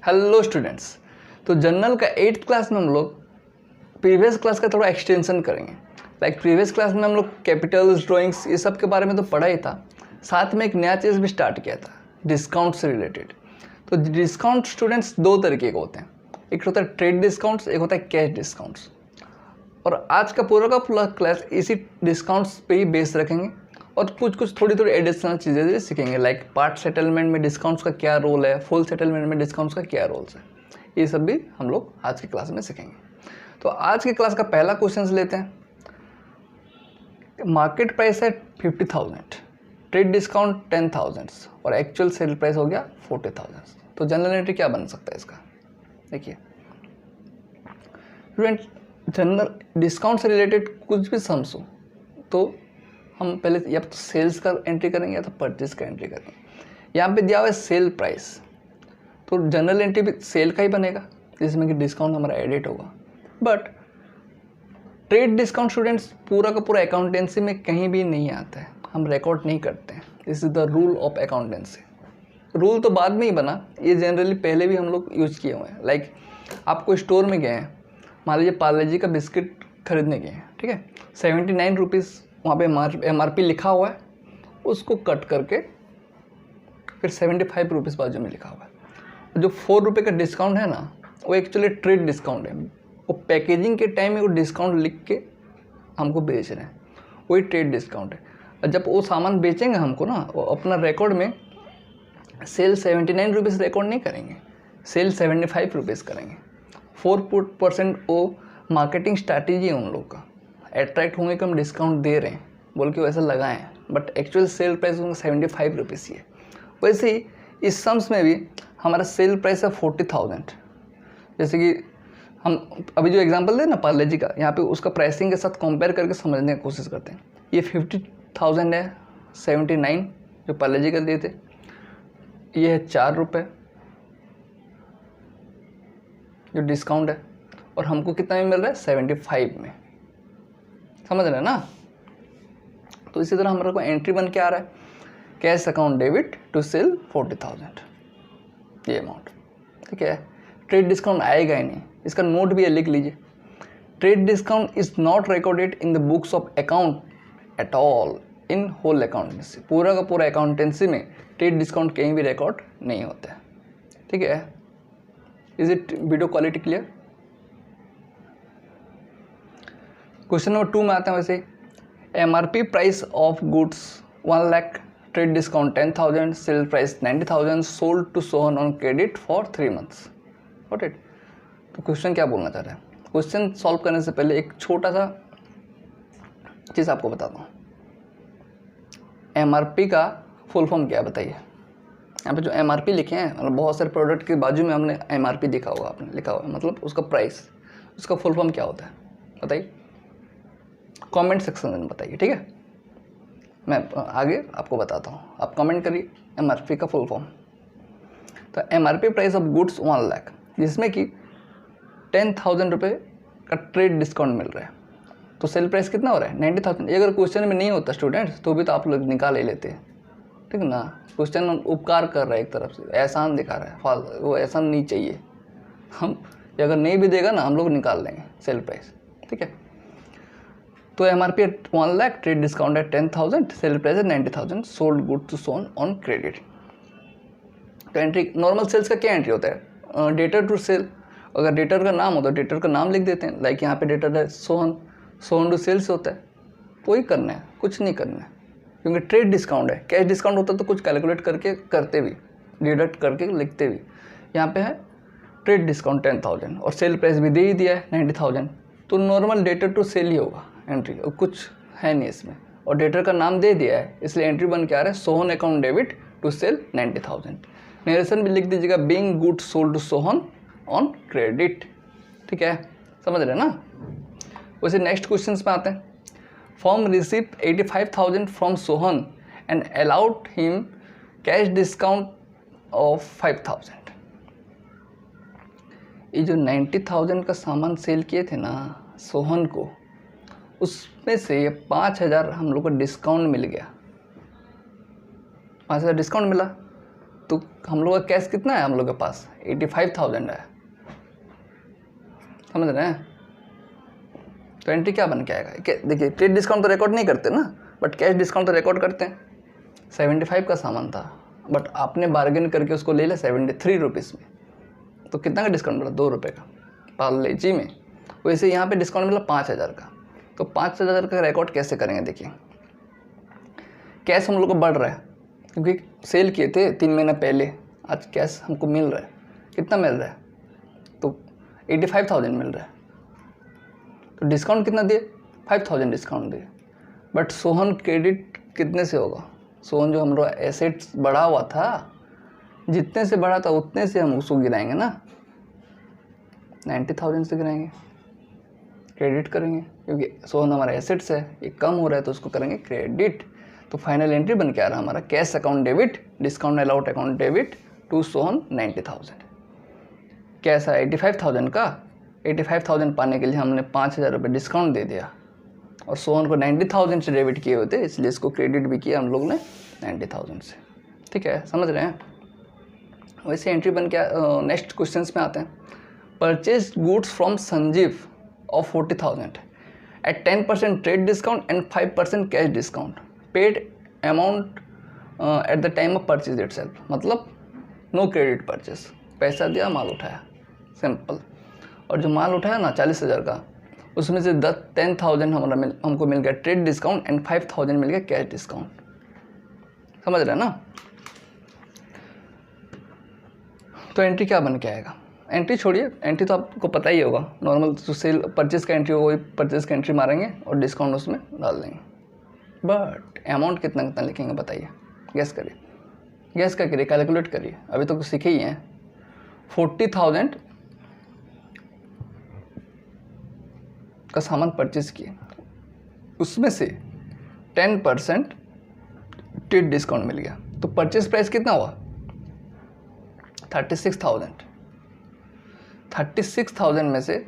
Hello students. तो general का 8th class में हम लोग प्रीवियस क्लास का थोड़ा एक्सटेंशन करेंगे। प्रीवियस क्लास में हम लोग कैपिटल्स, ड्राइंग्स, ये सब के बारे में तो पढ़ा ही था, साथ में एक नया चीज़ भी स्टार्ट किया था, डिस्काउंट से रिलेटेड। तो डिस्काउंट स्टूडेंट्स दो तरीके के होते हैं, एक होता है ट्रेड डिस्काउंट्स, एक होता है कैश डिस्काउंट्स। और आज का पूरा क्लास इसी डिस्काउंट्स पे ही बेस रखेंगे और कुछ थोड़ी एडिशनल चीज़ें भी सीखेंगे, लाइक पार्ट सेटलमेंट में डिस्काउंट्स का क्या रोल है, फुल सेटलमेंट में डिस्काउंट्स का क्या रोल्स है, ये सब भी हम लोग आज की क्लास में सीखेंगे। तो आज की क्लास का पहला क्वेश्चन लेते हैं। मार्केट प्राइस है 50,000, ट्रेड डिस्काउंट 10,000 और एक्चुअल सेल प्राइस हो गया 40,000। तो जनरल एंट्री क्या बन सकता है इसका? देखिए स्टूडेंट, जनरल डिस्काउंट से रिलेटेड कुछ भी सम्स हो तो हम पहले या तो सेल्स का एंट्री करेंगे या तो परचेज का एंट्री करेंगे। यहाँ पे दिया हुआ है सेल प्राइस, तो जनरल एंट्री भी सेल का ही बनेगा जिसमें कि डिस्काउंट हमारा एडिट होगा। बट ट्रेड डिस्काउंट स्टूडेंट्स पूरा का पूरा अकाउंटेंसी में कहीं भी नहीं आता है, हम रिकॉर्ड नहीं करते हैं। This is the rule of accountancy. Rule तो बाद में ही बना, ये जनरली पहले भी हम लोग यूज किए हुए हैं। लाइक आपको स्टोर में गए हैं, मान लीजिए पार्ले जी का बिस्किट खरीदने गए हैं, ठीक है, 79 रुपीज़ वहाँ पे MRP लिखा हुआ है, उसको कट करके फिर 75 रुपीज़ बाजू में लिखा हुआ है। जो 4 रुपये का डिस्काउंट है ना, वो एक्चुअली ट्रेड डिस्काउंट है। वो पैकेजिंग के टाइम में वो डिस्काउंट लिख के हमको बेच रहे हैं, वही ट्रेड डिस्काउंट है। और जब वो सामान बेचेंगे हमको ना, वो अपना रिकॉर्ड में सेल 79 रुपीज़ रिकॉर्ड नहीं करेंगे, सेल 75 रुपीज़ करेंगे। 4% वो मार्केटिंग स्ट्रैटेजी है उन लोग का, अट्रैक्ट होंगे कि हम डिस्काउंट दे रहे हैं बोल के वैसा लगाएं, बट एक्चुअल सेल प्राइस उनका 75 रुपीज़ ही है। वैसे ही इस सम्स में भी हमारा सेल प्राइस है 40,000। जैसे कि हम अभी जो एग्जांपल दे ना पार्ले जी का, यहाँ पे उसका प्राइसिंग के साथ कंपेयर करके समझने की कोशिश करते हैं। ये 50,000 है, 79 जो पार्ले जी का दिए थे, ये है 4 रुपये जो डिस्काउंट है, और हमको कितना में मिल रहा है 75 में, समझ रहे हैं ना। तो इसी तरह हमारे को एंट्री बन के आ रहा है, cash account debit to sale 40,000 ये अमाउंट, ठीक है। ट्रेड डिस्काउंट आएगा ही नहीं, इसका नोट भी है, लिख लीजिए। Trade discount is not recorded in the books of account at all in whole accountancy. पूरा का पूरा अकाउंटेंसी में ट्रेड डिस्काउंट कहीं भी रिकॉर्ड नहीं होता है, ठीक है। Is it video quality clear? Question number 2 में आते हैं वैसे। MRP price of goods 1 lakh, trade discount 10,000, sale price 90,000, sold to Sohan on credit for 3 months. Got it? तो क्वेश्चन क्या बोलना चाह रहा है? क्वेश्चन सॉल्व करने से पहले एक छोटा सा चीज़ आपको बताता हूँ। MRP का फुल फॉर्म क्या है बताइए। यहाँ पे जो MRP लिखे हैं, मतलब बहुत सारे प्रोडक्ट के बाजू में हमने MRP लिखा हुआ, आपने लिखा हुआ है, मतलब उसका प्राइस, उसका फुल फॉर्म क्या होता है बताइए, कमेंट सेक्शन में बताइए, ठीक है। मैं आगे आपको बताता हूँ, आप कमेंट करिए MRP का फुल फॉर्म। तो MRP price of goods 1 lakh, जिसमें कि 10,000 रुपये का ट्रेड डिस्काउंट मिल रहा है, तो सेल प्राइस कितना हो रहा है 90,000। ये अगर क्वेश्चन में नहीं होता स्टूडेंट्स तो भी तो आप लोग निकाल ही लेते हैं, ठीक है ना। क्वेश्चन उपकार कर रहा है, एक तरफ से एहसान दिखा रहा है, वो एहसान नहीं चाहिए। हम अगर नहीं भी देगा ना, हम लोग निकाल लेंगे सेल प्राइस, ठीक है। तो MRP 1 लाख, ट्रेड डिस्काउंट है 10,000, सेल प्राइस है 90,000, sold good to Sohan on credit. तो एंट्री नॉर्मल सेल्स का क्या एंट्री होता है? Debtor to sale. अगर डेटर का नाम हो तो डेटर का नाम लिख देते हैं, लाइक यहाँ पे डेटर है सोहन, सोहन टू सेल्स होता है, वही करना है, कुछ नहीं करना है, क्योंकि ट्रेड डिस्काउंट है। कैश डिस्काउंट होता तो कुछ कैलकुलेट करके करते भी, डिडक्ट करके लिखते भी। यहाँ पे है ट्रेड डिस्काउंट 10,000 और सेल प्राइस भी दे ही दिया है 90,000, तो नॉर्मल डेटर टू सेल ही होगा एंट्री, और कुछ है नहीं इसमें। और डेटर का नाम दे दिया है, इसलिए एंट्री बन के आ रहा है Sohan account debit to sale 90,000। Narration भी लिख दीजिएगा, being good sold to Sohan on credit, ठीक है, समझ रहे हैं ना। वैसे नेक्स्ट क्वेश्चन पे आते हैं। Form receive 85,000 from Sohan and allowed him cash discount of 5,000। ये जो 90,000 का सामान सेल किए थे ना सोहन को, उसमें से 5,000 हम लोग को डिस्काउंट मिल गया, 5,000 डिस्काउंट मिला, तो हम लोग का कैश कितना है, हम लोग के पास 85,000 है, समझ रहे हैं। तो एंट्री क्या बन के आएगा, देखिए ट्रेड डिस्काउंट तो रिकॉर्ड नहीं करते ना, बट कैश डिस्काउंट तो रिकॉर्ड करते हैं। 75 का सामान था, बट आपने बार्गेन करके उसको ले लिया 73 रुपीज़ में, तो कितना का डिस्काउंट मिला, 2 रुपये का पार्ले जी में। वैसे यहाँ पे डिस्काउंट मिला 5,000 का, तो 5,000 का रिकॉर्ड कैसे करेंगे। देखिए कैश हम लोग को बढ़ रहा है क्योंकि सेल किए थे 3 महीना पहले, आज कैश हमको मिल रहा है, कितना मिल रहा है, तो 85,000 मिल रहा है। तो डिस्काउंट कितना दिए, 5,000 डिस्काउंट दिए, बट सोहन क्रेडिट कितने से होगा, सोहन जो हमारा एसेट्स बढ़ा हुआ था, जितने से बढ़ा था उतने से हम उसको गिराएंगे ना, 90,000 से गिराएंगे, क्रेडिट करेंगे, क्योंकि सोहन हमारा एसेट्स है, ये कम हो रहा है तो उसको करेंगे क्रेडिट। तो फाइनल एंट्री बन के आ रहा है हमारा cash account debit, discount allowed account debit to Sohan 90,000। Cash है 85,000 का, 85,000 पाने के लिए हमने 5,000 रुपये डिस्काउंट दे दिया, और सोहन को 90,000 से डेबिट किए होते, इसलिए इसको क्रेडिट भी किया हम लोग ने 90,000 से। ठीक है, समझ रहे हैं। वैसे एंट्री बन के नेक्स्ट क्वेश्चन में आते हैं। Purchase goods from Sanjeev of 40,000 at 10% trade discount and 5% cash discount, paid amount at the time of purchase itself, मतलब नो क्रेडिट परचेज, पैसा दिया माल उठाया, सिंपल। और जो माल उठाया ना 40,000 का, उसमें से 10,000 हमको मिल गया ट्रेड डिस्काउंट एंड 5,000 मिल गया कैश डिस्काउंट, समझ रहे हैं ना। तो एंट्री क्या बन के आएगा, एंट्री छोड़िए, एंट्री तो आपको पता ही होगा, नॉर्मल जो सेल परचेज का एंट्री होगा वही परचेज का एंट्री मारेंगे और डिस्काउंट उसमें डाल देंगे। बट अमाउंट कितना कितना लिखेंगे बताइए, गैस करिए, गैस क्या करिए, कैलकुलेट करिए, अभी तो सीखे ही हैं। 40,000 का सामान परचेज किए, उसमें से 10% ट्रेड डिस्काउंट मिल गया, तो परचेज प्राइस कितना हुआ 36,000। 36,000 में से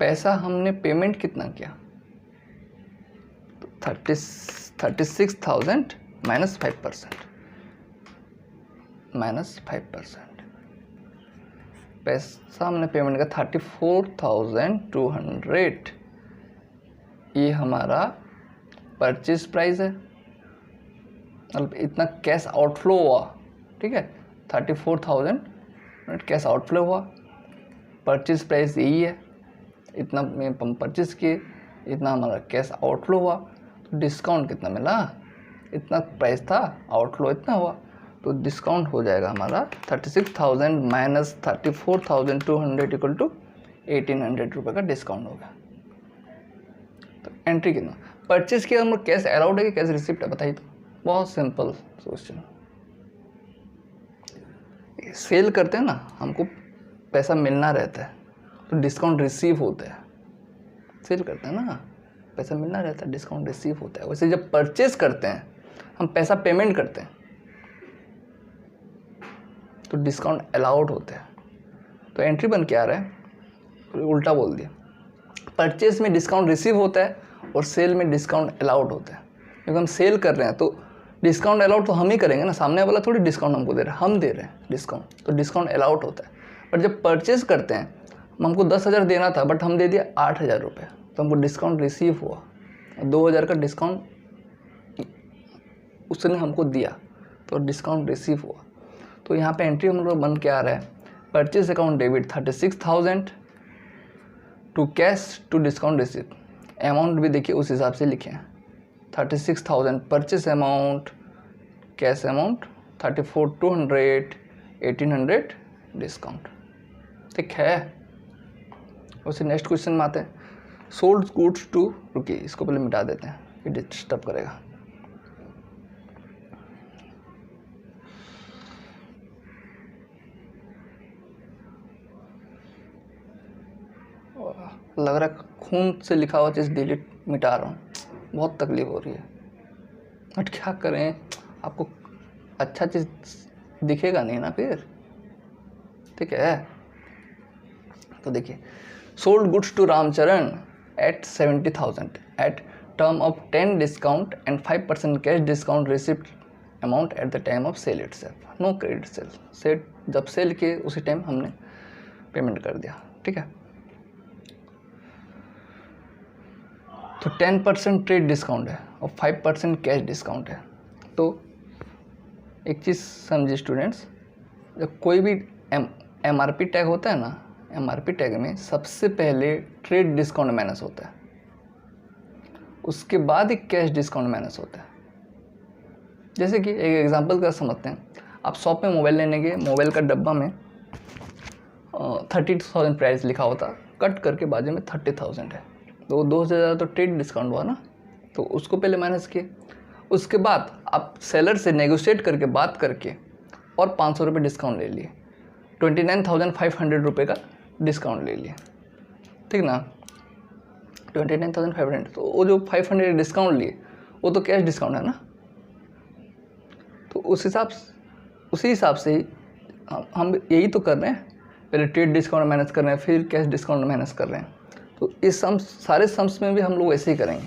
पैसा हमने पेमेंट कितना किया, तो 36,000 माइनस 5%, पैसा हमने पेमेंट किया 34,200, ये हमारा परचेज प्राइस है, मतलब इतना कैश आउटफ्लो हुआ। ठीक है, 34,000 कैश आउटफ्लो हुआ, परचेज प्राइस यही है, इतना हम परचेज किए, इतना हमारा कैश आउटफ्लो हुआ। तो डिस्काउंट कितना मिला, इतना प्राइस था, आउटफ्लो इतना हुआ, तो डिस्काउंट हो जाएगा हमारा 36,000 माइनस 34,200 इक्वल टू 1,800 रुपये का डिस्काउंट होगा। तो एंट्री कितना, परचेज किया हम लोग, कैश अलाउड है कि कैश रिसिप्ट है बताइए। तो बहुत सिंपल क्वेश्चन, सेल करते हैं ना, हमको पैसा मिलना रहता है तो डिस्काउंट रिसीव होता है, सेल करते हैं ना पैसा मिलना रहता है, डिस्काउंट रिसीव होता है। वैसे जब परचेज करते हैं हम पैसा पेमेंट करते हैं तो डिस्काउंट अलाउड होता है। तो एंट्री बन के आ रहा है, उल्टा बोल दिया, परचेज में डिस्काउंट रिसीव होता है और सेल में डिस्काउंट अलाउड होता है। क्योंकि हम सेल कर रहे हैं तो डिस्काउंट अलाउड तो हम ही करेंगे ना, सामने वाला थोड़ी डिस्काउंट हमको दे रहा है, हम दे रहे हैं डिस्काउंट, तो डिस्काउंट अलाउड होता है। बट जब परचेज करते हैं, हमको 10,000 देना था बट हम दे दिया 8,000 रुपये, तो हमको डिस्काउंट रिसीव हुआ, 2,000 का डिस्काउंट उसने हमको दिया, तो डिस्काउंट रिसीव हुआ। तो यहाँ पे एंट्री हम लोग बन के आ रहा है, purchase account debit 36,000 to cash to discount receive, amount भी देखिए उस हिसाब से लिखे हैं, 36,000 purchase amount, cash amount 34,200, 1,800 discount. ठीक है, उसे नेक्स्ट क्वेश्चन में आते हैं। सोल्ड गुड्स टू, रुकिए इसको पहले मिटा देते हैं, ये डिस्टर्ब करेगा। लग रहा है खून से लिखा हुआ चीज़ डिलीट मिटा रहा हूँ, बहुत तकलीफ हो रही है, बट क्या करें, आपको अच्छा चीज़ दिखेगा नहीं ना फिर। ठीक है, तो देखिए, sold goods to Ramcharan at 70,000 at term of 10 discount and 5% cash discount receipt amount at the time of sale itself, no credit sale. Sale जब सेल किए उसी टाइम हमने पेमेंट कर दिया, ठीक है। तो 10% ट्रेड डिस्काउंट है और 5% कैश डिस्काउंट है। तो एक चीज़ समझिए स्टूडेंट्स, जब कोई भी MRP टैग होता है ना, MRP टैग में सबसे पहले ट्रेड डिस्काउंट माइनस होता है, उसके बाद ही कैश डिस्काउंट माइनस होता है। जैसे कि एक एग्जांपल का समझते हैं, आप शॉप में मोबाइल लेने गए, मोबाइल का डब्बा में 30,000 प्राइस लिखा होता, कट करके बाजू में 30,000 है, तो 2,000 ज़्यादा तो ट्रेड डिस्काउंट हुआ ना, तो उसको पहले माइनस किए। उसके बाद आप सेलर से नेगोशिएट करके बात करके और 500 रुपये डिस्काउंट ले लिए, 29,500 रुपये का डिस्काउंट ले लिए, ठीक ना। 29,500, तो वो जो 500 डिस्काउंट लिए वो तो कैश डिस्काउंट है ना। तो उसी हिसाब से ही हम यही तो कर रहे हैं, पहले ट्रेड डिस्काउंट माइनस कर रहे हैं, फिर कैश डिस्काउंट माइनस कर रहे हैं। तो इस सारे सम्स में भी हम लोग ऐसे ही करेंगे,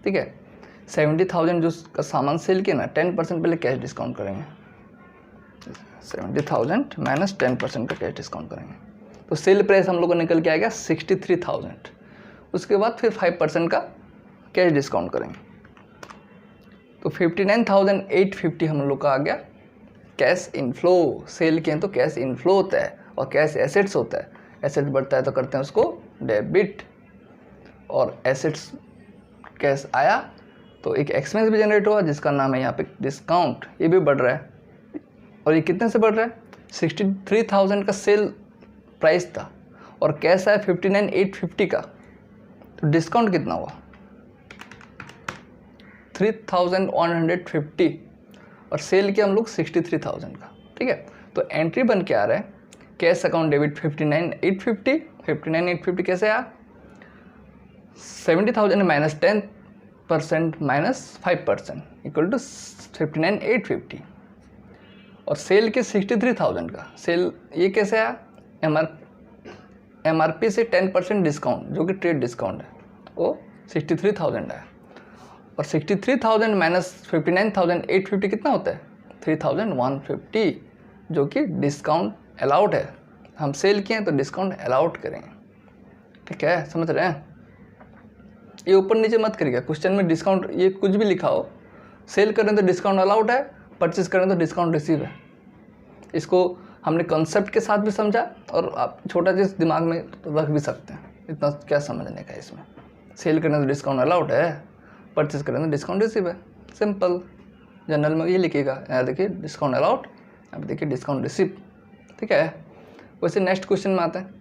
ठीक है। 70,000 जो का सामान सेल किया ना, 10% पहले कैश डिस्काउंट करेंगे, 70,000 माइनस 10% का कैश डिस्काउंट करेंगे, तो सेल प्राइस हम लोग को निकल के आएगा 63,000। उसके बाद फिर 5% का कैश डिस्काउंट करेंगे, तो 59,850 हम लोग का आ गया कैश इनफ्लो। सेल किए तो कैश इनफ्लो होता है और कैश एसेट्स होता है, एसेट बढ़ता है तो करते हैं उसको डेबिट, और एसेट्स कैश आया तो एक एक्सपेंस भी जनरेट हुआ जिसका नाम है यहाँ पे डिस्काउंट, ये भी बढ़ रहा है। और ये कितने से बढ़ रहा है, 63,000 का सेल प्राइस था और कैश आया 59,850 का, तो डिस्काउंट कितना हुआ 3,150, और सेल किया हम लोग 63,000 का, ठीक है। तो एंट्री बन के आ रहा है कैश अकाउंट डेबिट 59,850 कैसे आया, 70,000 माइनस 10% माइनस 5% इक्वल टू 59,850, और सेल के 63,000 का सेल ये कैसे आया, MRP से 10% डिस्काउंट जो कि ट्रेड डिस्काउंट है, वो 63,000 आया, और 63,000 माइनस 59,850 कितना होता है 3,150, जो कि डिस्काउंट अलाउड है। हम सेल किए हैं तो डिस्काउंट अलाउड करेंगे, ठीक है, समझ रहे हैं। ये ऊपर नीचे मत करिएगा, क्वेश्चन में डिस्काउंट ये कुछ भी लिखा हो, सेल करें तो डिस्काउंट अलाउड है, परचेज करें तो डिस्काउंट रिसीव है। इसको हमने कॉन्सेप्ट के साथ भी समझा और आप छोटा चीज़ दिमाग में रख भी सकते हैं, इतना क्या समझने का इसमें। सेल करें तो डिस्काउंट अलाउड है, परचेज करें तो डिस्काउंट रिसीव है, सिंपल। जनरल में ये लिखिएगा, यहाँ देखिए डिस्काउंट अलाउड, अब देखिए डिस्काउंट रिसीव, ठीक है। वैसे नेक्स्ट क्वेश्चन में आते हैं।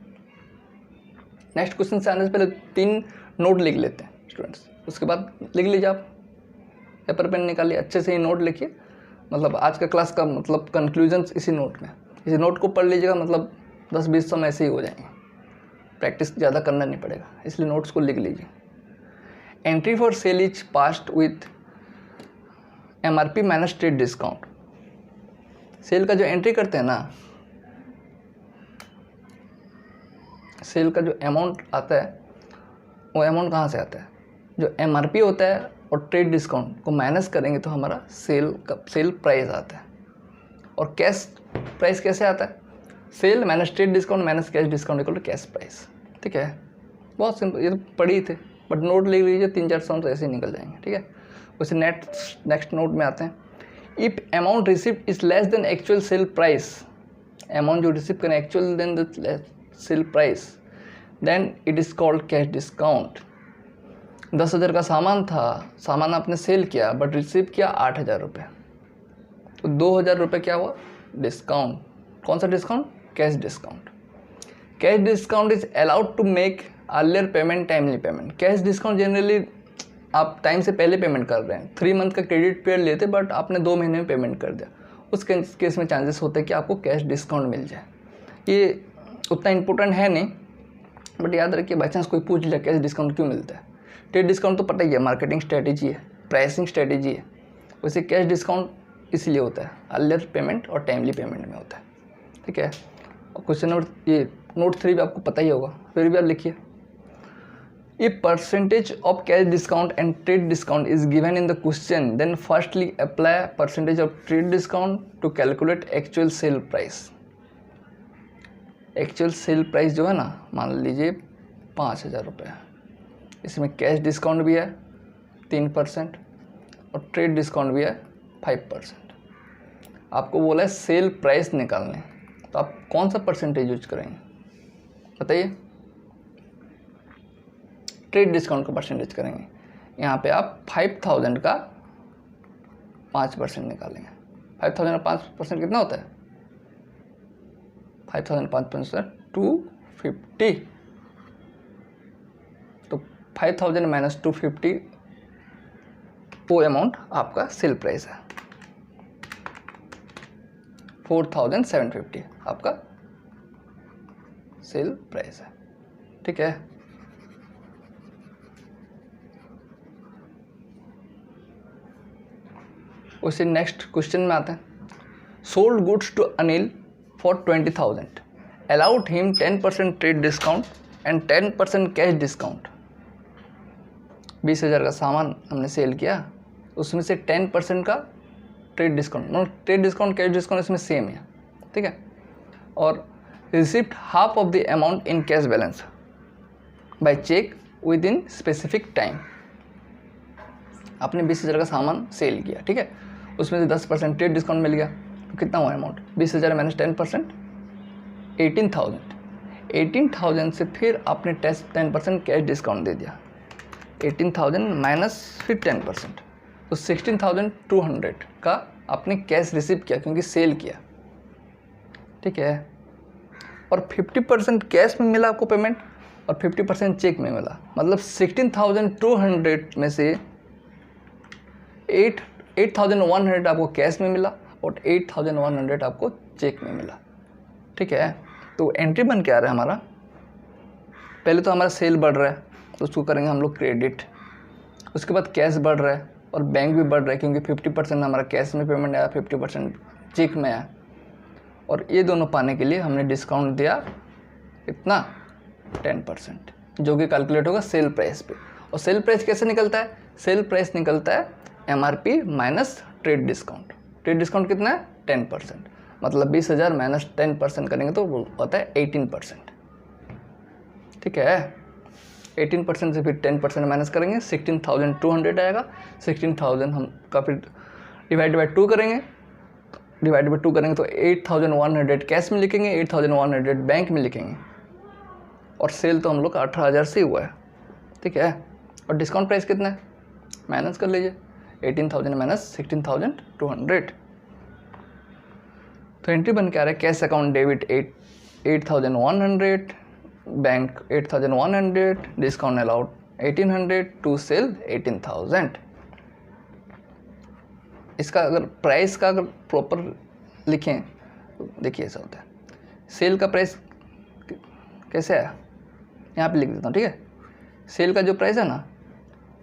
नेक्स्ट क्वेश्चन से आने से पहले 3 नोट लिख लेते हैं स्टूडेंट्स, उसके बाद लिख लीजिए आप, पेपर पेन निकालिए, अच्छे से ही नोट लिखिए। मतलब आज का क्लास का मतलब कंक्लूजन्स इसी नोट में, इसी नोट को पढ़ लीजिएगा, मतलब 10-20 में ऐसे ही हो जाएंगे, प्रैक्टिस ज़्यादा करना नहीं पड़ेगा, इसलिए नोट्स को लिख लीजिए। Entry for sale is passed with MRP minus trade discount. Sale का जो एंट्री करते हैं ना, सेल का जो अमाउंट आता है वो अमाउंट कहाँ से आता है, जो MRP होता है और ट्रेड डिस्काउंट को माइनस करेंगे तो हमारा सेल प्राइस आता है। और कैश प्राइस कैसे आता है, sale minus trade discount minus cash discount equal to cash price, ठीक है। बहुत सिंपल, ये तो पढ़ी ही थे, बट नोट लिख लीजिए, 3-4 सम तो ऐसे ही निकल जाएंगे, ठीक है। वैसे नेक्स्ट नोट में आते हैं। If amount receive is less than actual sale price, amount जो रिसीव करें actual then the sale price, then it is called cash discount. 10,000 का सामान था, सामान आपने सेल किया बट रिसीव किया 8,000 रुपये, तो 2,000 रुपये क्या हुआ डिस्काउंट। कौन सा discount, cash discount. Cash discount is allowed to make earlier payment, timely payment. Cash discount generally आप टाइम से पहले पेमेंट कर रहे हैं, 3 मंथ का क्रेडिट पीरियड लेते बट आपने 2 महीने में पेमेंट कर दिया, उस केस में चांसेस होते हैं कि आपको कैश डिस्काउंट मिल जाए। ये उतना इम्पोर्टेंट है नहीं, बट याद रखिए बाई चांस कोई पूछ लिया कैश डिस्काउंट क्यों मिलता है। ट्रेड डिस्काउंट तो पता ही है, मार्केटिंग स्ट्रेटेजी है, प्राइसिंग स्ट्रेटेजी है। वैसे कैश डिस्काउंट इसलिए होता है अर्लियर पेमेंट और टाइमली पेमेंट में होता है, ठीक है। और क्वेश्चन नंबर ये नोट 3 भी आपको पता ही होगा, फिर भी आप लिखिए। If percentage of cash discount and trade discount is given in the question, then firstly apply percentage of trade discount to calculate actual sale price. Actual sale price जो है ना, मान लीजिए 5,000 रुपये, इसमें कैश डिस्काउंट भी है 3% और ट्रेड डिस्काउंट भी है 5%। आपको बोला है सेल प्राइस निकालने, तो आप कौन सा परसेंटेज यूज करेंगे बताइए? ट्रेड डिस्काउंट का परसेंटेज करेंगे। यहाँ पे आप 5,000 का 5% निकालेंगे। 5,000 का 5% कितना होता है? 5,000 5% 250। तो 5,000 माइनस 250 वो अमाउंट आपका सेल प्राइस है। 4,750 आपका सेल प्राइस है। ठीक है, उसी नेक्स्ट क्वेश्चन में आते हैं। Sold goods to Anil for 20,000, allowed him 10% trade discount and 10% cash discount. 20,000 का सामान हमने सेल किया, उसमें से 10% का ट्रेड डिस्काउंट, मतलब ट्रेड डिस्काउंट कैश डिस्काउंट इसमें सेम है। ठीक है, और receipt half of the amount in cash balance by cheque within specific time. आपने 20,000 का सामान सेल किया, ठीक है, उसमें से 10% ट्रेड डिस्काउंट मिल गया, तो कितना हुआ अमाउंट? 20,000 माइनस 10% 18,000। 18,000 से फिर आपने 10% कैश डिस्काउंट दे दिया। 18,000 माइनस फिर 10%, तो 16,200 का आपने कैश रिसीव किया क्योंकि सेल किया। ठीक है, और 50% कैश में मिला आपको पेमेंट और 50% चेक में मिला, मतलब 16,200 में से 8,100 आपको कैश में मिला और 8,100 आपको चेक में मिला। ठीक है, तो एंट्री बन के आ रहा है हमारा, पहले तो हमारा सेल बढ़ रहा है तो उसको करेंगे हम लोग क्रेडिट, उसके बाद कैश बढ़ रहा है और बैंक भी बढ़ रहा है क्योंकि 50% हमारा कैश में पेमेंट आया, 50% चेक में आया, और ये दोनों पाने के लिए हमने डिस्काउंट दिया इतना 10%, जो कि कैलकुलेट होगा सेल प्राइस पे। और सेल प्राइस कैसे निकलता है? सेल प्राइस निकलता है MRP minus trade discount. Trade discount कितना है? 10%, मतलब 20,000 माइनस 10% करेंगे तो वो होता है 18%। ठीक है, 18% से फिर 10% माइनस करेंगे, 16,200 आएगा। 16,000 हम का फिर डिवाइड बाई 2 करेंगे, डिवाइड बाई 2 करेंगे तो 8,100 कैश में लिखेंगे, 8,100 बैंक में लिखेंगे, और सेल तो हम लोग का 18,000 से हुआ है। ठीक है, और डिस्काउंट प्राइस कितना है? माइनस कर लीजिए, 18,000 माइनस 16,200। तो एंट्री बन के आ रहा है cash account debit 8,100, bank 8,100, discount allowed 1,800 to sale 18,000। इसका अगर प्राइस का अगर प्रॉपर लिखें तो देखिए ऐसा होता है। सेल का प्राइस कैसे आया, यहाँ पे लिख देता हूँ। ठीक है, सेल का जो प्राइस है ना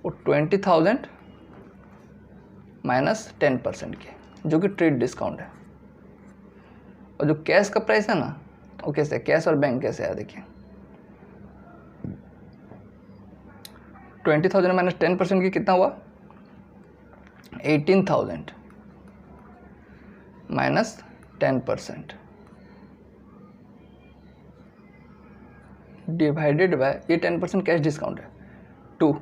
वो 20,000 माइनस 10% के, जो कि ट्रेड डिस्काउंट है, और जो कैश का प्राइस है ना वो कैसे, कैश और बैंक कैसे आया देखिए। 20,000 माइनस 10% की कितना हुआ? 18,000 माइनस 10% डिवाइडेड बाय, ये 10% कैश डिस्काउंट है 2,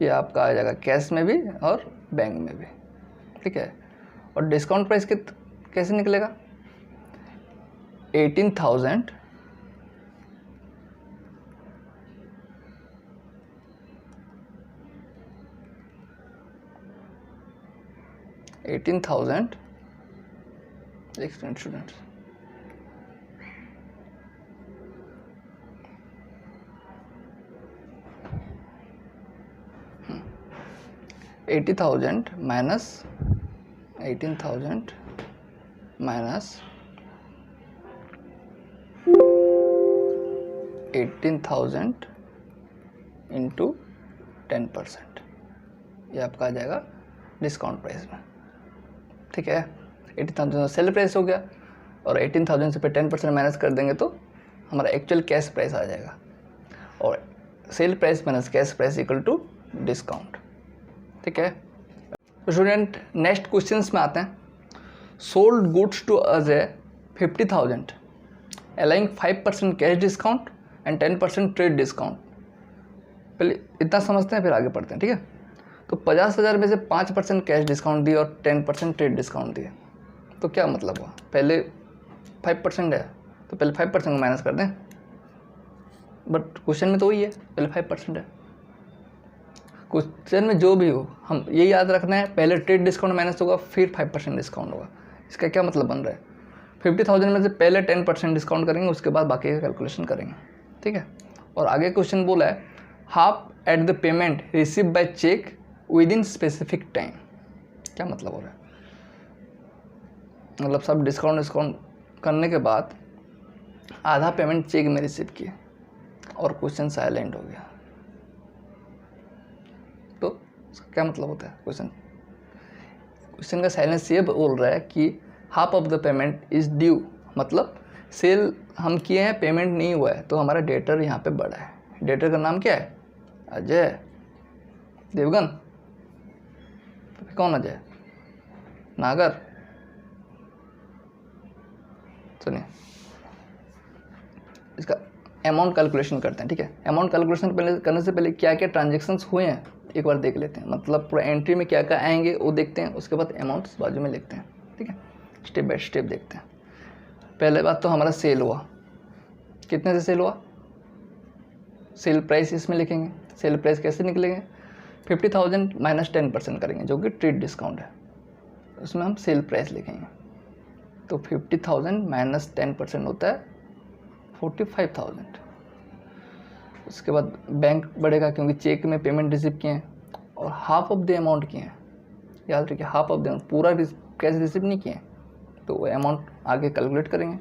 ये आपका आ जाएगा कैश में भी और बैंक में भी। ठीक है, और डिस्काउंट प्राइस कैसे निकलेगा? 18,000 स्टूडेंट्स, 80,000 माइनस 18,000 माइनस 18,000 इंटू 10%, ये आपका आ जाएगा डिस्काउंट प्राइस में। ठीक है, 18,000 सेल प्राइस हो गया और 18,000 से फिर 10% माइनस कर देंगे तो हमारा एक्चुअल कैश प्राइस आ जाएगा। और sale price minus cash price equal to discount. ठीक है स्टूडेंट, नेक्स्ट क्वेश्चंस में आते हैं। Sold goods to Ajay 50,000 allowing 5% cash discount and 10% trade discount. पहले इतना समझते हैं फिर आगे पढ़ते हैं। ठीक है, तो 50,000 में से 5% कैश डिस्काउंट दिए और 10% ट्रेड डिस्काउंट दिए, तो क्या मतलब हुआ? पहले 5% है तो पहले 5% को माइनस कर दें, बट क्वेश्चन में तो वही है, पहले 5% है। क्वेश्चन में जो भी हो हम ये याद रखना है, पहले ट्रेड डिस्काउंट माइनस होगा फिर 5% डिस्काउंट होगा। इसका क्या मतलब बन रहा है? 50,000 में से पहले 10% डिस्काउंट करेंगे, उसके बाद बाकी का कैलकुलेशन करेंगे। ठीक है, और आगे क्वेश्चन बोला है half at the payment receive by cheque within specific time. क्या मतलब हो रहा है? मतलब सब डिस्काउंट करने के बाद आधा पेमेंट चेक में रिसीव किए और क्वेश्चन साइलेंट हो गया, तो इसका क्या मतलब होता है? क्वेश्चन का साइलेंस ये बोल रहा है कि half of the payment is due, मतलब सेल हम किए हैं, पेमेंट नहीं हुआ है, तो हमारा डेटर यहाँ पे बढ़ा है। डेटर का नाम क्या है? अजय देवगन। तो कौन अजय? नागर। सुनिए, इसका अमाउंट कैलकुलेशन करते हैं। ठीक है, अमाउंट कैलकुलेशन पहले करने से पहले क्या क्या ट्रांजेक्शन्स हुए हैं एक बार देख लेते हैं, मतलब पूरा एंट्री में क्या क्या आएंगे वो देखते हैं, उसके बाद अमाउंट्स बाजू में लिखते हैं। ठीक है, स्टेप बाय स्टेप देखते हैं। पहले बात तो हमारा सेल हुआ, कितने से सेल हुआ? सेल प्राइस इसमें लिखेंगे। सेल प्राइस कैसे निकलेंगे? 50,000 माइनस 10% करेंगे, जो कि ट्रेड डिस्काउंट है, उसमें हम सेल प्राइस लिखेंगे। तो 50,000 माइनस 10% होता है 45,000। उसके बाद बैंक बढ़ेगा क्योंकि चेक में पेमेंट रिसीव किए हैं और हाफ ऑफ द अमाउंट किए हैं। याद रखिए, हाफ ऑफ द अमाउंट, पूरा कैश रिसीव नहीं किए, तो वो अमाउंट आगे कैलकुलेट करेंगे।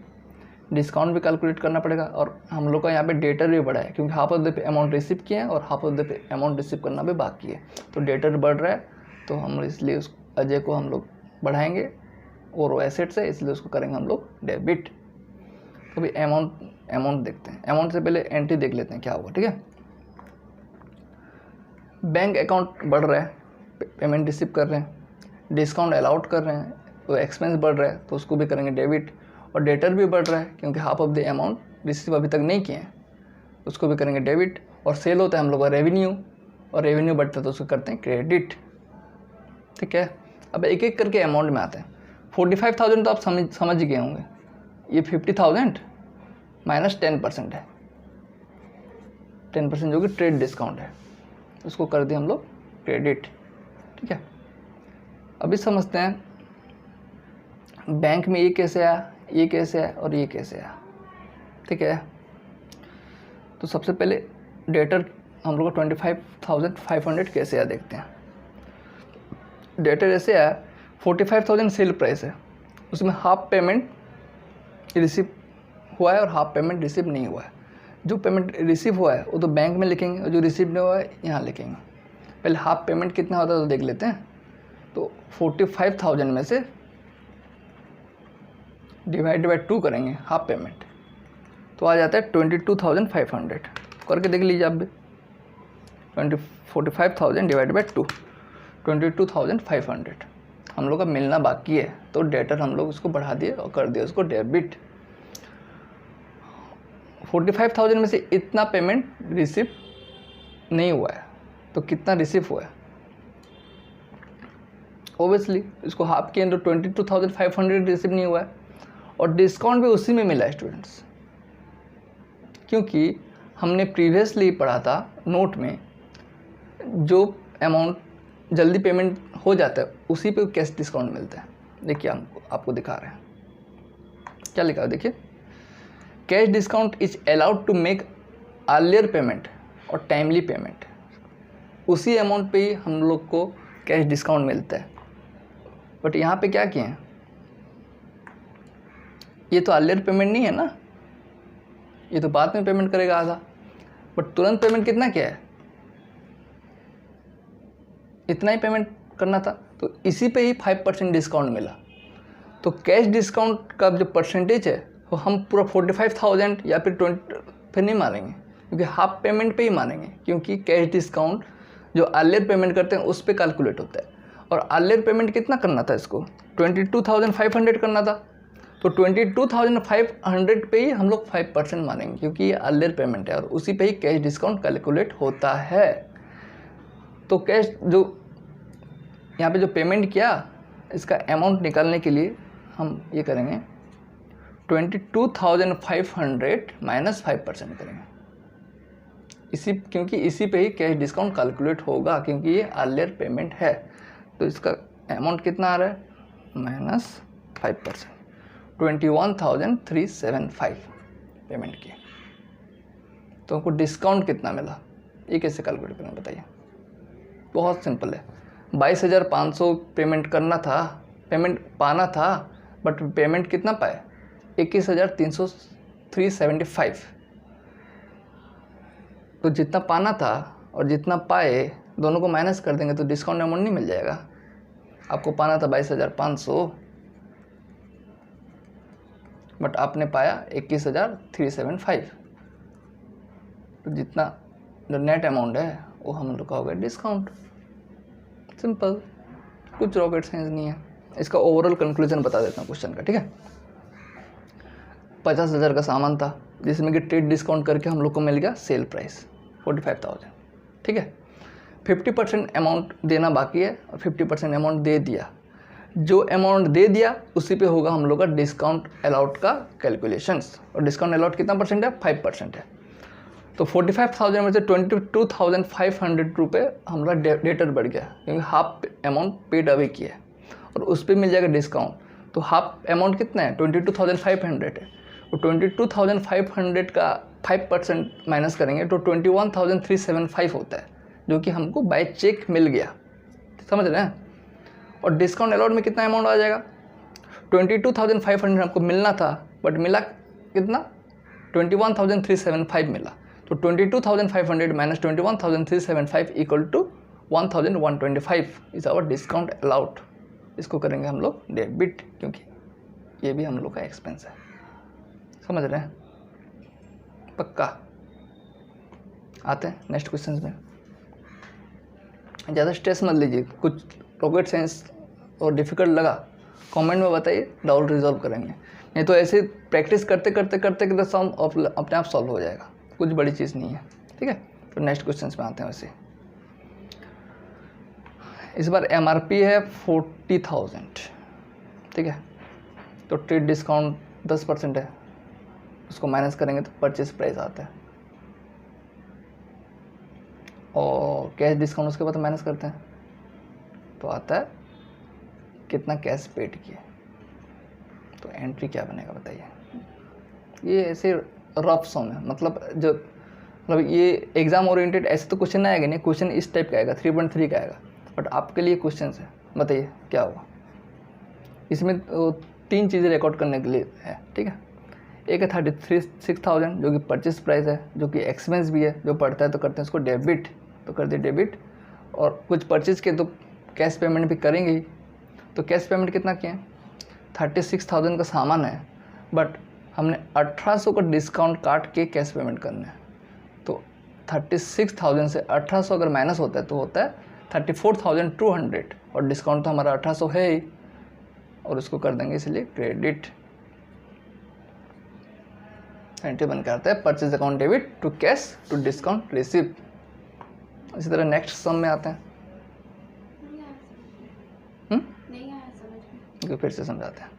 डिस्काउंट भी कैलकुलेट करना पड़ेगा और हम लोग का यहाँ पे डेटर भी बढ़ा है क्योंकि half of the amount receive किए हैं और half of the amount receive करना भी बाकी है, तो डेटर बढ़ रहा है, तो हम इसलिए उस अजय को हम लोग बढ़ाएंगे और वो एसेट्स है इसलिए उसको करेंगे हम लोग डेबिट। तो भी अमाउंट देखते हैं। अमाउंट से पहले एंट्री देख लेते हैं क्या होगा। ठीक है, बैंक अकाउंट बढ़ रहा है, पेमेंट रिसीव कर रहे हैं, डिस्काउंट अलाउड कर रहे हैं, तो एक्सपेंस बढ़ रहा है तो उसको भी करेंगे डेबिट, और डेटर भी बढ़ रहा है क्योंकि half of the amount receive अभी तक नहीं किए हैं, उसको भी करेंगे डेबिट। और सेल होता है हम लोग का रेवेन्यू, और रेवेन्यू बढ़ता है तो उसको करते हैं क्रेडिट। ठीक है, अब एक एक करके अमाउंट में आते हैं। 45,000 तो आप समझ गए होंगे, ये 50,000 माइनस 10% है, 10% जो कि ट्रेड डिस्काउंट है, उसको कर दिए हम लोग क्रेडिट। ठीक है, अभी समझते हैं बैंक में ये कैसे आया, ये कैसे आया और ये कैसे आया। ठीक है, तो सबसे पहले डेटर हम लोग का 25,500 कैसे आया देखते हैं। डेटर ऐसे आया, 45,000 सेल प्राइस है, उसमें हाफ पेमेंट रिसीव हुआ है और हाफ पेमेंट रिसीव नहीं हुआ है। जो पेमेंट रिसीव हुआ है वो तो बैंक में लिखेंगे और जो रिसीव नहीं हुआ है यहाँ लिखेंगे। पहले हाफ पेमेंट कितना होता है तो देख लेते हैं। तो 45,000 में से डिवाइड बाई 2 करेंगे हाफ पेमेंट, तो आ जाता है 22,500। करके देख लीजिए आप भी, 45,000 डिवाइड बाई 2, 22,500 हम लोग का मिलना बाकी है, तो डेटर हम लोग उसको बढ़ा दिए और कर दिए उसको डेबिट। 45,000 में से इतना पेमेंट रिसीव नहीं हुआ है, तो कितना रिसीव हुआ है? ओबियसली इसको हाफ किए तो 22,500 रिसीव नहीं हुआ है, और डिस्काउंट भी उसी में मिला है स्टूडेंट्स, क्योंकि हमने प्रीवियसली पढ़ा था नोट में, जो अमाउंट जल्दी पेमेंट हो जाता है उसी पे कैश डिस्काउंट मिलता है। देखिए आपको दिखा रहे हैं क्या लिखा है, देखिए cash discount is allowed to make earlier payment और टाइमली पेमेंट। उसी अमाउंट पे ही हम लोग को कैश डिस्काउंट मिलता है, बट यहाँ पे क्या किए हैं, ये तो अर्लियर पेमेंट नहीं है ना, ये तो बाद में पेमेंट करेगा आधा, बट तुरंत पेमेंट कितना किया है, इतना ही पेमेंट करना था, तो इसी पे ही 5% डिस्काउंट मिला। तो कैश डिस्काउंट का जो परसेंटेज है वो हम पूरा 45,000 या फिर 20 फिर नहीं मारेंगे, क्योंकि हाफ पेमेंट पे ही मानेंगे, क्योंकि कैश डिस्काउंट जो अर्लियर पेमेंट करते हैं उस पर कैलकुलेट होता है। और अर्लियर पेमेंट कितना करना था, इसको 22,500 करना था, तो 22,500 पे ही हम लोग 5% मानेंगे, क्योंकि ये अर्लियर पेमेंट है और उसी पे ही कैश डिस्काउंट कैलकुलेट होता है। तो कैश जो यहाँ पे जो पेमेंट किया, इसका अमाउंट निकालने के लिए हम ये करेंगे 22,500 माइनस 5% करेंगे, क्योंकि इसी पे ही कैश डिस्काउंट कैलकुलेट होगा, क्योंकि ये अर्लियर पेमेंट है। तो इसका अमाउंट कितना आ रहा है, माइनस 5%, 21,375 पेमेंट की। तो हमको डिस्काउंट कितना मिला, ये कैसे कैलकुलेट करें बताइए। बहुत सिंपल है, 22,500 पेमेंट करना था, पेमेंट पाना था, बट पेमेंट कितना पाए, 21,375। तो जितना पाना था और जितना पाए दोनों को माइनस कर देंगे तो डिस्काउंट अमाउंट नहीं मिल जाएगा। आपको पाना था 22,500, बट आपने पाया 21,375। तो जितना जो नेट अमाउंट है वो हम लोग का हो गया डिस्काउंट। सिंपल, कुछ रॉकेट साइंस नहीं है। इसका ओवरऑल कंक्लूजन बता देता हूँ क्वेश्चन का, ठीक है। 50,000 का सामान था, जिसमें कि ट्रेड डिस्काउंट करके हम लोग को मिल गया सेल प्राइस 45,000, ठीक है। 50% अमाउंट देना बाकी है और 50% अमाउंट दे दिया। जो अमाउंट दे दिया उसी पे होगा हम लोग का डिस्काउंट अलाउट का कैलकुलेशंस। और डिस्काउंट अलाउट कितना परसेंट है, 5% है। तो 45,000 में से 22,500 रुपये हमारा डेटर बढ़ गया, क्योंकि हाफ अमाउंट पेड अवे किया है और उस पर मिल जाएगा डिस्काउंट। तो हाफ अमाउंट कितना है, 22,500 है। तो 22,500 का 5% माइनस करेंगे तो 21,375 होता है, जो कि हमको बाय चेक मिल गया, समझ रहे हैं। और डिस्काउंट अलाउड में कितना अमाउंट आ जाएगा, 22,500 हमको मिलना था, बट मिला कितना, 21,375 मिला। तो 22,500 minus 21,375 equal to 1,125 is our discount allowed. इसको करेंगे हम लोग डेबिट, क्योंकि ये भी हम लोग का एक्सपेंस है, समझ रहे हैं। पक्का। आते हैं नेक्स्ट क्वेश्चन में। ज़्यादा स्ट्रेस मत लीजिए, कुछ रॉकेट साइंस और डिफ़िकल्ट लगा कमेंट में बताइए, डाउट रिजॉल्व करेंगे। नहीं तो ऐसे प्रैक्टिस करते करते करते करते सम अपने आप सॉल्व हो जाएगा, कुछ बड़ी चीज़ नहीं है, ठीक है। तो नेक्स्ट क्वेश्चन में आते हैं। वैसे इस बार MRP है 40,000, ठीक है। तो ट्रेड डिस्काउंट 10% है, उसको माइनस करेंगे तो परचेज प्राइस आता है, और कैश डिस्काउंट उसके बाद माइनस करते हैं तो आता है कितना कैश पेड किया। तो एंट्री क्या बनेगा बताइए। ये ऐसे रफ सम है, मतलब ये एग्ज़ाम ओरिएंटेड ऐसे तो क्वेश्चन आएगा नहीं, क्वेश्चन इस टाइप का आएगा, 3.3 का आएगा, बट आपके लिए क्वेश्चन है। बताइए क्या होगा इसमें। 3 चीज़ें रिकॉर्ड करने के लिए है, ठीक है। एक है 36,000 जो कि परचेस प्राइस है, जो कि एक्सपेंस भी है, जो पढ़ता है तो करते हैं उसको डेबिट, तो कर दिए डेबिट। और कुछ परचेज के तो कैश पेमेंट भी करेंगे ही। तो कैश पेमेंट कितना किए, 36,000 का सामान है, बट हमने 1800 का डिस्काउंट काट के कैश पेमेंट करना है। तो 36,000 से 1800 अगर माइनस होता है तो होता है 34,200, और डिस्काउंट तो हमारा 1800 है ही, और उसको कर देंगे इसलिए क्रेडिट। एंट्री बन के आता है purchase account debit to cash to discount receive. इसी तरह नेक्स्ट सम में आते हैं। फिर से समझाते हैं।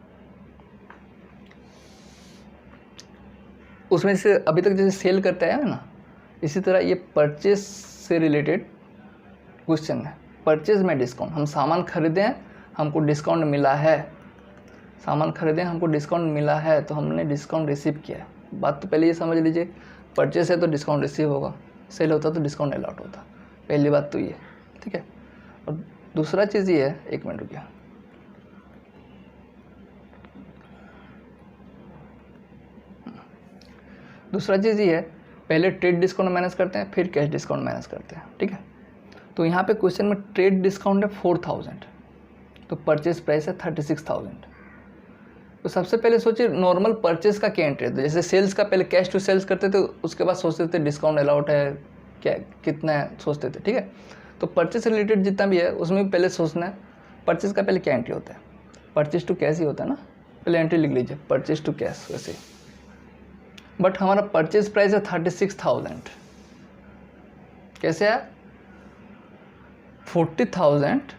उसमें से अभी तक जैसे सेल करते हैं ना, इसी तरह ये परचेज से रिलेटेड क्वेश्चन है। परचेज में डिस्काउंट, हम सामान खरीदे हैं, हमको डिस्काउंट मिला है, सामान खरीदे हमको डिस्काउंट मिला है, तो हमने डिस्काउंट रिसीव किया है। बात तो पहले ये समझ लीजिए, परचेज है तो डिस्काउंट रिसीव होगा, सेल होता तो डिस्काउंट अलाउट होता। पहली बात तो ये, ठीक है। और दूसरा चीज़ ये है, एक मिनट रुकिए, दूसरा चीज़ ये है, पहले ट्रेड डिस्काउंट माइनस करते हैं, फिर कैश डिस्काउंट माइनस करते हैं, ठीक है। तो यहाँ पे क्वेश्चन में ट्रेड डिस्काउंट है 4,000, तो परचेज प्राइस है 36,000। तो सबसे पहले सोचिए नॉर्मल परचेज का क्या एंट्री है। जैसे सेल्स का पहले कैश टू सेल्स करते थे, उसके बाद सोचते थे डिस्काउंट अलाउड है क्या, कितना है, सोचते थे, ठीक है। तो परचेज से रिलेटेड जितना भी है उसमें भी पहले सोचना है परचेज का पहले क्या एंट्री होता है। परचेज टू कैश ही होता है ना, पहले एंट्री लिख लीजिए परचेज टू कैश वैसे। बट हमारा परचेज प्राइस है 36,000, कैसे है 40,000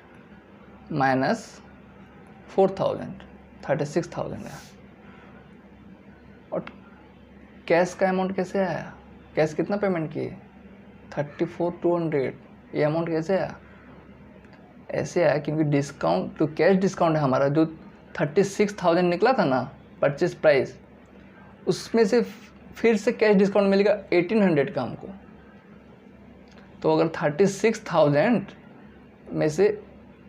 माइनस 4,000, 36,000 है। और कैश का अमाउंट कैसे आया, कैश कितना पेमेंट किए 34,200, ये अमाउंट कैसे आया, ऐसे आया क्योंकि डिस्काउंट तो कैश डिस्काउंट है हमारा, जो 36,000 निकला था ना परचेज प्राइस, उसमें से फिर से कैश डिस्काउंट मिलेगा 1,800 का हमको। तो अगर 36,000 में से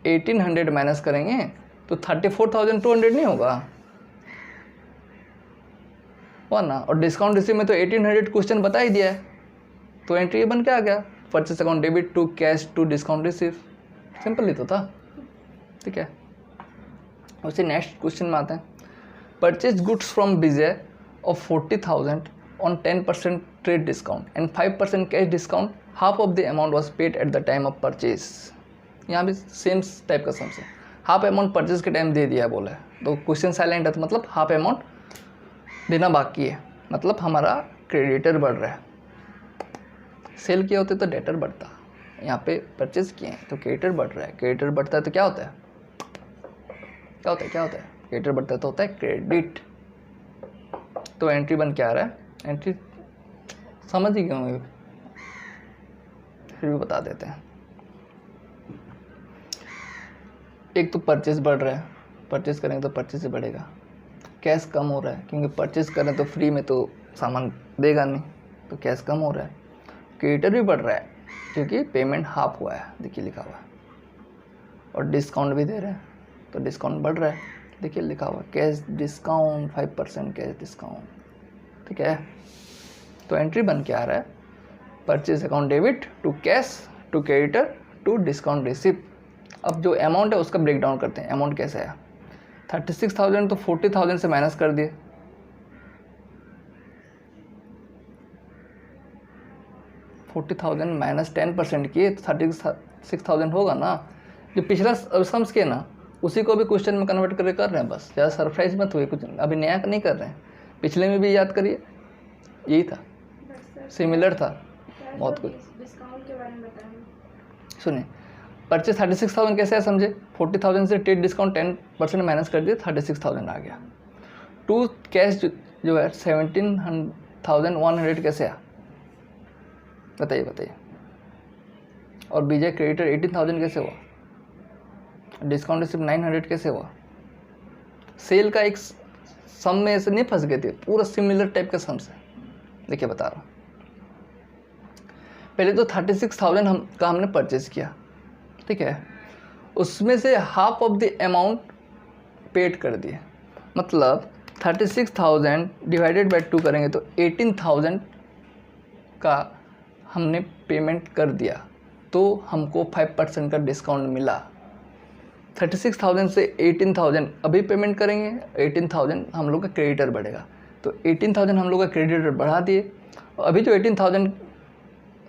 1,800 माइनस करेंगे तो 34,200 नहीं होगा ना। और डिस्काउंट रिसीव में तो 1,800 क्वेश्चन बता ही दिया है, तो एंट्री बन के आ गया purchase account debit to cash to discount receive, simple ही तो था, ठीक है। उससे नेक्स्ट क्वेश्चन में आते हैं। Purchase goods from Vijay of 40,000 on 10% trade discount and 5% cash discount, half of the amount was paid eight the time of purchase. यहाँ भी सेम टाइप का समझ है, हाफ अमाउंट परचेज के टाइम दे दिया बोला है, तो क्वेश्चन साइलेंट है, तो मतलब हाफ अमाउंट देना बाकी है, मतलब हमारा क्रेडिटर बढ़ रहा है। सेल किए होते तो डेटर बढ़ता, यहाँ पे परचेज किए हैं तो क्रेडिटर बढ़ रहा है। क्रेडिटर बढ़ता है तो क्या होता है, क्या होता है, क्या होता है, क्रेडिटर बढ़ता है तो होता है क्रेडिट। तो एंट्री बन के आ रहा है, एंट्री समझ ही क्यों, फिर भी बता देते हैं। एक तो परचेज बढ़ रहा है, परचेज करेंगे तो परचेज से बढ़ेगा। कैश कम हो रहा है क्योंकि परचेज करें तो फ्री में तो सामान देगा नहीं, तो कैश कम हो रहा है। क्रेडिटर भी बढ़ रहा है क्योंकि पेमेंट हाफ हुआ है, देखिए लिखा हुआ है। और डिस्काउंट भी दे रहे हैं तो डिस्काउंट बढ़ रहा है, देखिए लिखा हुआ कैश डिस्काउंट 5% कैश डिस्काउंट, ठीक है। तो एंट्री बन के आ रहा है purchase account debit to cash to creditor to discount receipt. अब जो अमाउंट है उसका ब्रेक डाउन करते हैं, अमाउंट कैसे आया 36,000 तो 40,000 से माइनस कर दिए, 40,000 माइनस 10% किए तो 36,000 होगा ना। जो पिछला सम्स के ना उसी को भी क्वेश्चन में कन्वर्ट करके कर रहे हैं, बस ज़्यादा सरप्राइज मत हुए, कुछ अभी नया नहीं कर रहे हैं, पिछले में भी याद करिए यही था, सिमिलर था बहुत कुछ। डिस्काउंट के बारे में बताएं। सुनिए परचेज 36,000 कैसे है समझे, 40,000 से ट्रेड डिस्काउंट 10% माइनस कर दिए, 36,000 आ गया। टू कैश जो है 17,100 कैसे आया, बताइए बताइए। और बीजे क्रेडिटर 18,000 कैसे हुआ, डिस्काउंट सिर्फ 900 कैसे हुआ। सेल का एक सम में ऐसे नहीं फंस गए थे, पूरा सिमिलर टाइप का सम से, देखिए बता रहा हूँ। पहले तो 36,000 हमने परचेज किया, ठीक है, उसमें से half of the amount paid कर दिए, मतलब 36,000 डिवाइडेड बाई 2 करेंगे तो 18,000 का हमने पेमेंट कर दिया, तो हमको 5% का डिस्काउंट मिला। 36,000 से 18,000 अभी पेमेंट करेंगे, 18,000 हम लोग का क्रेडिटर बढ़ेगा, तो 18,000 हम लोग का क्रेडिटर बढ़ा दिए। और अभी जो 18,000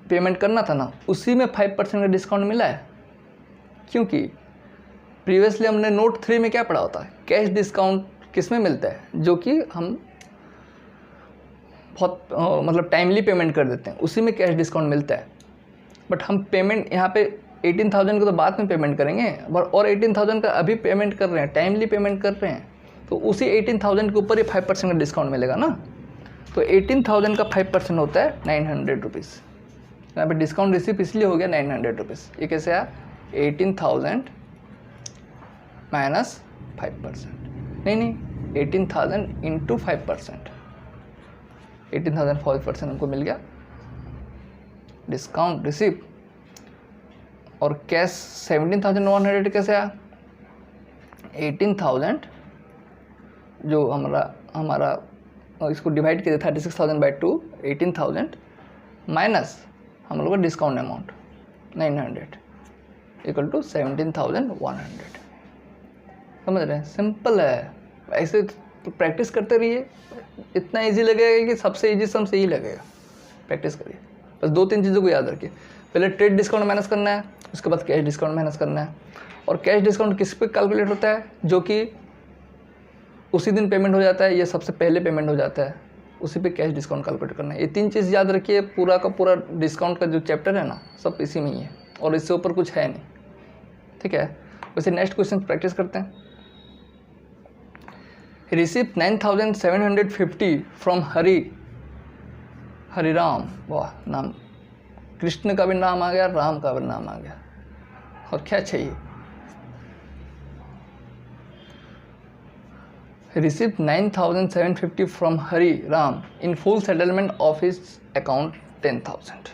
पेमेंट करना था ना उसी में 5% का डिस्काउंट मिला है, क्योंकि प्रीवियसली हमने नोट 3 में क्या पढ़ा होता है, कैश डिस्काउंट किस में मिलता है, जो कि हम बहुत मतलब टाइमली पेमेंट कर देते हैं, उसी में कैश डिस्काउंट मिलता है। बट हम पेमेंट यहाँ पे 18,000 को तो बाद में पेमेंट करेंगे, और 18,000 का अभी पेमेंट कर रहे हैं, टाइमली पेमेंट कर रहे हैं, तो उसी 18,000 के ऊपर ही 5% का डिस्काउंट मिलेगा ना। तो 18,000 का 5% होता है 900 रुपीज़। यहाँ पे डिस्काउंट रिसिप्ट इसलिए हो गया 900 रुपीज़। ये कैसे आया 18,000 माइनस 5%, नहीं 18,000 इंटू 5%, 18,000 5% हमको मिल गया डिस्काउंट रिसिप्ट। और कैश 17,100 कैसे आया, 18,000 जो हमारा इसको डिवाइड किया 36,000 बाई 2, 18,000 माइनस हम लोग का डिस्काउंट अमाउंट 900 इक्वल टू 17,100। समझ रहे हैं, सिंपल है, ऐसे तो प्रैक्टिस करते रहिए, इतना इजी लगेगा कि सबसे इजी सम से ही लगेगा। प्रैक्टिस करिए, बस 2-3 चीज़ों को याद रखिए। पहले ट्रेड डिस्काउंट मैनेज करना है, उसके बाद कैश डिस्काउंट मैनेज करना है। और कैश डिस्काउंट किस पे कैलकुलेट होता है? जो कि उसी दिन पेमेंट हो जाता है या सबसे पहले पेमेंट हो जाता है, उसी पे कैश डिस्काउंट कैलकुलेट करना है। ये 3 चीज़ याद रखिए, पूरा का पूरा डिस्काउंट का जो चैप्टर है ना, सब इसी में ही है और इससे ऊपर कुछ है नहीं, ठीक है। वैसे नेक्स्ट क्वेश्चन प्रैक्टिस करते हैं। Receive 9750 from Hariram. वाह, नाम कृष्ण का भी नाम आ गया, राम का भी नाम आ गया, और क्या चाहिए। Received 9750 from Hari Ram in full settlement of his account 10,000।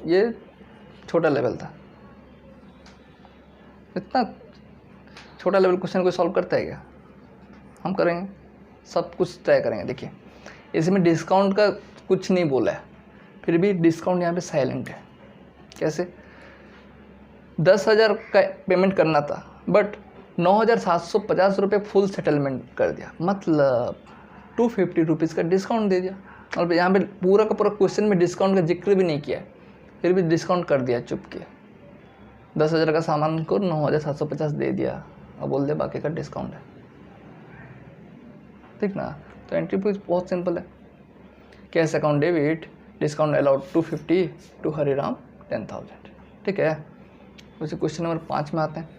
ये छोटा लेवल था। इतना छोटा लेवल क्वेश्चन कोई सॉल्व करता है क्या? हम करेंगे, सब कुछ ट्राई करेंगे। देखिए, इसमें डिस्काउंट का कुछ नहीं बोला है, फिर भी डिस्काउंट यहाँ पे साइलेंट है। कैसे? 10,000 का पेमेंट करना था, बट 9,750 रुपये फुल सेटलमेंट कर दिया, मतलब 250 रुपीज़ का डिस्काउंट दे दिया। और यहाँ पे पूरा का पूरा क्वेश्चन में डिस्काउंट का जिक्र भी नहीं किया है, फिर भी डिस्काउंट कर दिया चुप के। 10,000 का सामान को 9,750 दे दिया और बोल दे बाकी का डिस्काउंट है, ठीक ना। तो एंट्री बहुत सिंपल है। Cash account debit, discount allowed 250 to Hariram 10,000, ठीक है। उसी क्वेश्चन नंबर 5 में आते हैं।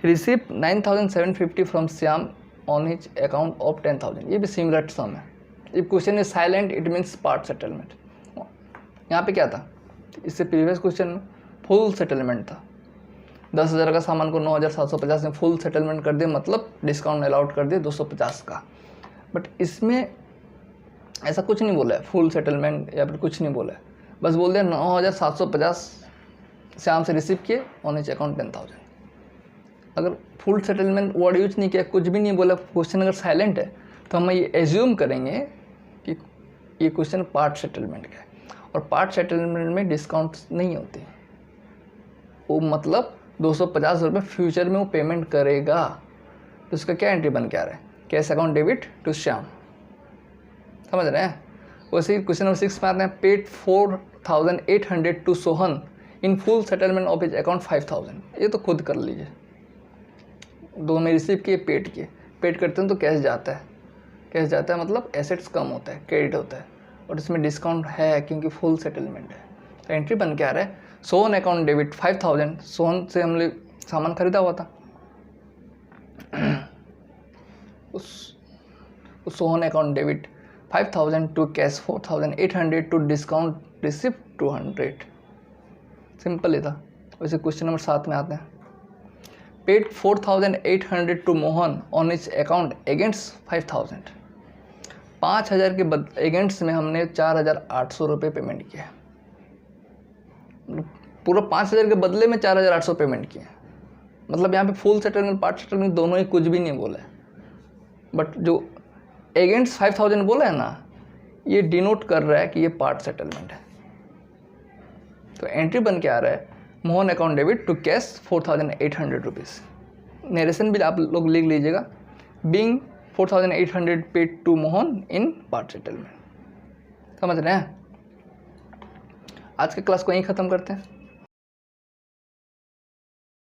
Receive 9,750 from Shyam on his account of 10,000। ये भी सिमिलर सम है। ये question is silent, it means part settlement. यहाँ पे क्या था? इससे प्रीवियस क्वेश्चन में फुल सेटलमेंट था। 10,000 का सामान को 9,750 में फुल सेटलमेंट कर दिया, मतलब डिस्काउंट अलाउड कर दिया 250 का। बट इसमें ऐसा कुछ नहीं बोला है, फुल सेटलमेंट या फिर कुछ नहीं बोला है, बस बोल दिया 9,750 श्याम से रिसीव किए ऑन हिज अकाउंट 10,000। अगर फुल सेटलमेंट वर्ड यूज नहीं किया, कुछ भी नहीं बोला, क्वेश्चन अगर साइलेंट है, तो हम ये एज्यूम करेंगे कि ये क्वेश्चन पार्ट सेटलमेंट का है। और पार्ट सेटलमेंट में डिस्काउंट नहीं होती, वो मतलब 250 रुपये फ्यूचर में वो पेमेंट करेगा। तो उसका क्या एंट्री बन के आ रहा है? Cash account debit to Shyam, समझ रहे हैं। वैसे ही क्वेश्चन नंबर 6 में आते हैं। Paid 4,800 to Sohan in full settlement of his account 5,000। ये तो खुद कर लीजिए, दो में रिसीव किए, पेड किए। पेड करते हैं तो कैश जाता है, कैश जाता है मतलब एसेट्स कम होता है, क्रेडिट होता है, और इसमें डिस्काउंट है क्योंकि फुल सेटलमेंट है। तो एंट्री बन के आ रहा है सोहन अकाउंट डेबिट 5,000। सोहन से हमने सामान खरीदा हुआ था, उस Sohan account debit 5,000 to cash 4,800 to discount receive 200। Simple ही था। वैसे क्वेश्चन नंबर 7 में आते हैं। Paid 4,800 to Mohan on his account against 5,000। 5,000 के अगेंस्ट में हमने 4,800 रुपये पेमेंट किया। पूरा 5,000 के बदले में 4,800 पेमेंट किए, मतलब यहाँ पे फुल सेटलमेंट पार्ट सेटलमेंट दोनों ही कुछ भी नहीं बोला है। बट जो अगेंस्ट 5,000 बोला है ना, ये डिनोट कर रहा है कि ये पार्ट सेटलमेंट है। तो एंट्री बन के आ रहा है Mohan account debit to cash 4,800 rupees. Narration भी आप लोग लिख लीजिएगा, being 4,800 paid to Mohan in part settlement. समझ रहे हैं। आज के क्लास को यहीं ख़त्म करते हैं।